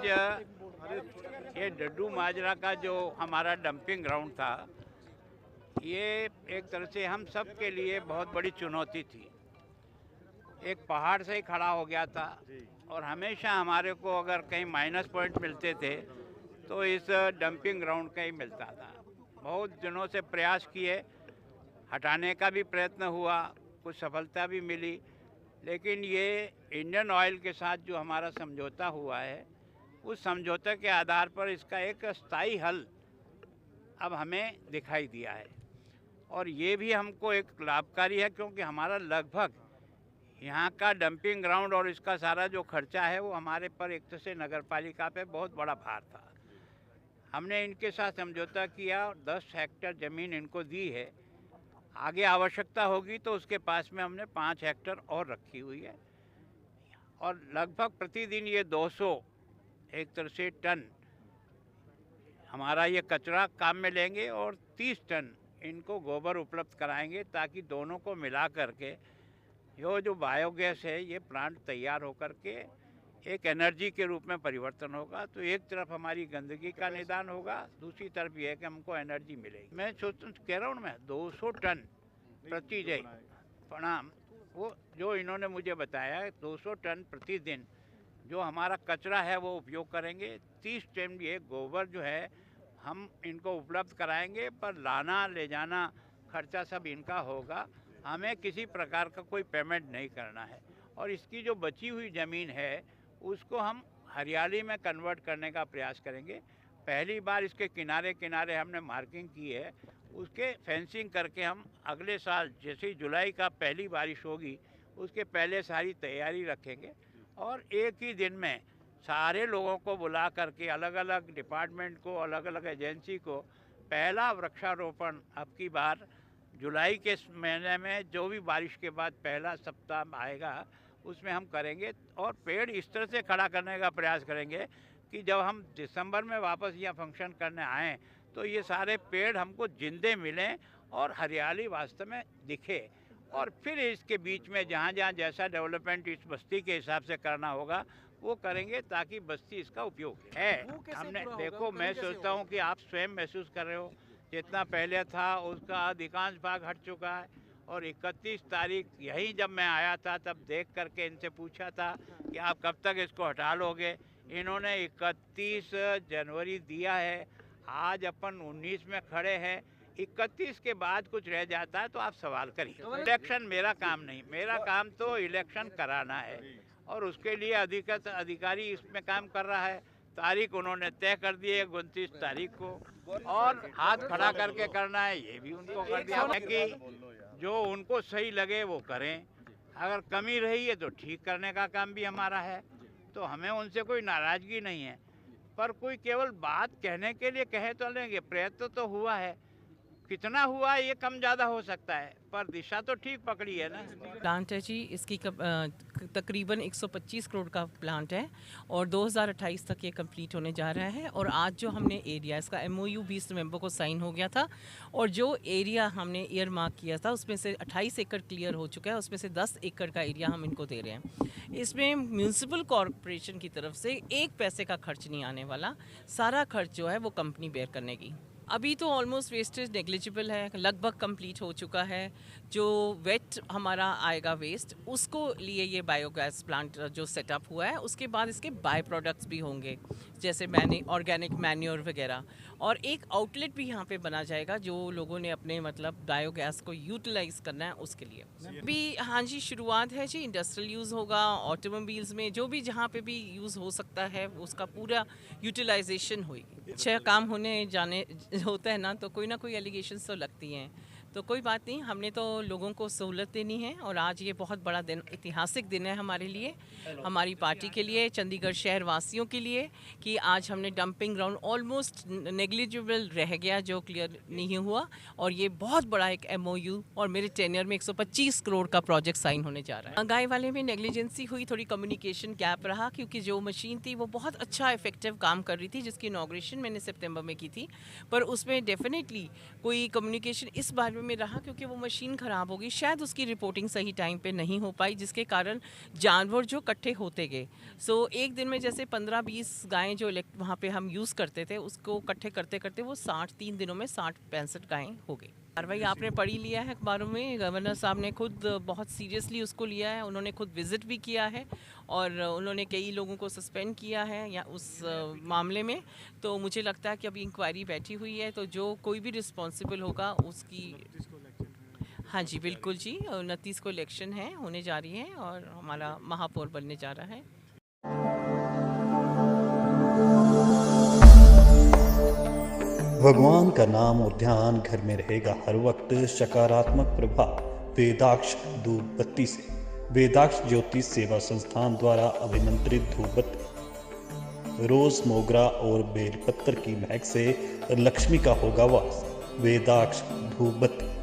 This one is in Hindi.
आज ये डड्डू माजरा का जो हमारा डंपिंग ग्राउंड था, ये एक तरह से हम सब के लिए बहुत बड़ी चुनौती थी। एक पहाड़ से ही खड़ा हो गया था और हमेशा हमारे को अगर कहीं माइनस पॉइंट मिलते थे तो इस डंपिंग ग्राउंड का ही मिलता था। बहुत दिनों से प्रयास किए, हटाने का भी प्रयत्न हुआ, कुछ सफलता भी मिली, लेकिन ये इंडियन ऑयल के साथ जो हमारा समझौता हुआ है, उस समझौते के आधार पर इसका एक स्थायी हल अब हमें दिखाई दिया है और ये भी हमको एक लाभकारी है, क्योंकि हमारा लगभग यहाँ का डंपिंग ग्राउंड और इसका सारा जो खर्चा है वो हमारे पर एक तरह से नगर पालिका पे बहुत बड़ा भार था। हमने इनके साथ समझौता किया और 10 हेक्टेयर ज़मीन इनको दी है। आगे आवश्यकता होगी तो उसके पास में हमने 5 हेक्टेयर और रखी हुई है और लगभग प्रतिदिन ये 200 एक तरह से टन हमारा ये कचरा काम में लेंगे और 30 टन इनको गोबर उपलब्ध कराएंगे, ताकि दोनों को मिला करके जो बायोगैस है ये प्लांट तैयार होकर के एक एनर्जी के रूप में परिवर्तन होगा। तो एक तरफ हमारी गंदगी का निदान होगा, दूसरी तरफ ये है कि हमको एनर्जी मिलेगी। मैं कह रहा हूँ मैं 200 टन प्रतिदिन प्रणाम, वो जो इन्होंने मुझे बताया 200 टन प्रतिदिन जो हमारा कचरा है वो उपयोग करेंगे। 30 टन ये गोबर जो है हम इनको उपलब्ध कराएंगे, पर लाना ले जाना खर्चा सब इनका होगा। हमें किसी प्रकार का कोई पेमेंट नहीं करना है और इसकी जो बची हुई ज़मीन है उसको हम हरियाली में कन्वर्ट करने का प्रयास करेंगे। पहली बार इसके किनारे किनारे हमने मार्किंग की है, उसके फेंसिंग करके हम अगले साल जैसे ही जुलाई का पहली बारिश होगी उसके पहले सारी तैयारी रखेंगे और एक ही दिन में सारे लोगों को बुला करके अलग अलग डिपार्टमेंट को, अलग अलग एजेंसी को पहला वृक्षारोपण अब की बार जुलाई के महीने में जो भी बारिश के बाद पहला सप्ताह आएगा उसमें हम करेंगे और पेड़ इस तरह से खड़ा करने का प्रयास करेंगे कि जब हम दिसंबर में वापस यहाँ फंक्शन करने आएँ तो ये सारे पेड़ हमको जिंदे मिलें और हरियाली वास्तव में दिखे। और फिर इसके बीच में जहाँ जहाँ जैसा डेवलपमेंट इस बस्ती के हिसाब से करना होगा वो करेंगे, ताकि बस्ती इसका उपयोग है। हमने देखो, मैं सोचता हूँ कि आप स्वयं महसूस कर रहे हो, जितना पहले था उसका अधिकांश भाग हट चुका है और 31 तारीख यहीं जब मैं आया था तब देख करके इनसे पूछा था कि आप कब तक इसको हटा लोगे। इन्होंने 31 जनवरी दिया है, आज अपन 19 में खड़े हैं, 31 के बाद कुछ रह जाता है तो आप सवाल करिए। इलेक्शन मेरा काम नहीं, मेरा काम तो इलेक्शन कराना है और उसके लिए अधिकारी इसमें काम कर रहा है। तारीख उन्होंने तय कर दी है 29 तारीख को और हाथ खड़ा करके करना है, ये भी उनको कर दिया है कि जो उनको सही लगे वो करें। अगर कमी रही है तो ठीक करने का काम भी हमारा है, तो हमें उनसे कोई नाराज़गी नहीं है, पर कोई केवल बात कहने के लिए कहे तो लेंगे। प्रयत्न तो हुआ है, कितना हुआ ये कम ज़्यादा हो सकता है, पर दिशा तो ठीक पकड़ी है ना। प्लांट है जी, इसकी तकरीबन 125 करोड़ का प्लांट है और 2028 तक ये कंप्लीट होने जा रहा है। और आज जो हमने एरिया, इसका MOU 20 नवंबर को साइन हो गया था और जो एरिया हमने ईयर मार्क किया था उसमें से 28 एकड़ क्लियर हो चुका है, उसमें से 10 एकड़ का एरिया हम इनको दे रहे हैं। इसमें म्यूनसिपल कॉरपोरेशन की तरफ से 1 पैसे का खर्च नहीं आने वाला, सारा खर्च जो है वो कंपनी बेयर करनेगी। अभी तो ऑलमोस्ट वेस्टेज नेग्लिजिबल है, लगभग कंप्लीट हो चुका है। जो वेट हमारा आएगा वेस्ट, उसको लिए ये बायोगैस प्लांट जो सेटअप हुआ है, उसके बाद इसके बाय प्रोडक्ट्स भी होंगे जैसे ऑर्गेनिक मैन्योर वगैरह, और एक आउटलेट भी यहाँ पे बना जाएगा जो लोगों ने अपने मतलब बायोगैस को यूटिलाइज करना है उसके लिए भी। हाँ जी, शुरुआत है जी, इंडस्ट्रियल यूज़ होगा, ऑटोमोबाइल्स में जो भी जहाँ पे भी यूज़ हो सकता है उसका पूरा यूटिलाइजेशन होगी। अच्छा काम होने जाने होता है ना, तो कोई ना कोई एलिगेशंस तो लगती हैं, तो कोई बात नहीं, हमने तो लोगों को सहूलत देनी है। और आज ये बहुत बड़ा दिन, ऐतिहासिक दिन है हमारे लिए, हमारी पार्टी के लिए, चंडीगढ़ शहर वासियों के लिए, कि आज हमने डंपिंग ग्राउंड ऑलमोस्ट नेग्लिजिबल रह गया जो क्लियर नहीं हुआ, और ये बहुत बड़ा एक MOU और मेरे टेन्योर में 125 करोड़ का प्रोजेक्ट साइन होने जा रहा है। गाय वाले में नेग्लिजेंसी हुई, थोड़ी कम्युनिकेशन गैप रहा, क्योंकि जो मशीन थी वो बहुत अच्छा इफेक्टिव काम कर रही थी, जिसकी इनॉग्रेशन मैंने सितंबर में की थी, पर उसमें डेफिनेटली कोई कम्युनिकेशन इस बारे में में रहा क्योंकि वो मशीन ख़राब हो गई, शायद उसकी रिपोर्टिंग सही टाइम पे नहीं हो पाई, जिसके कारण जानवर जो इकट्ठे होते गए। सो एक दिन में जैसे 15-20 गायें जो वहाँ पे हम यूज़ करते थे, उसको इकट्ठे करते करते वो 3 दिनों में 60-65 गायें हो गई। कार्रवाई आपने पढ़ी लिया है अखबारों में, गवर्नर साहब ने खुद बहुत सीरियसली उसको लिया है, उन्होंने खुद विज़िट भी किया है और उन्होंने कई लोगों को सस्पेंड किया है या उस मामले में। तो मुझे लगता है कि अभी इंक्वायरी बैठी हुई है, तो जो कोई भी रिस्पॉन्सिबल होगा उसकी। हाँ जी बिल्कुल जी, 29 को इलेक्शन है, होने जा रही है और हमारा महापौर बनने जा रहा है। भगवान का नाम और ध्यान घर में रहेगा हर वक्त, सकारात्मक प्रभाव वेदाक्ष धूप बत्ती से। वेदाक्ष ज्योतिष सेवा संस्थान द्वारा अभिमंत्रित धूप बत्ती रोज, मोगरा और बेलपत्र की महक से लक्ष्मी का होगा वास। वेदाक्ष धूप बत्ती।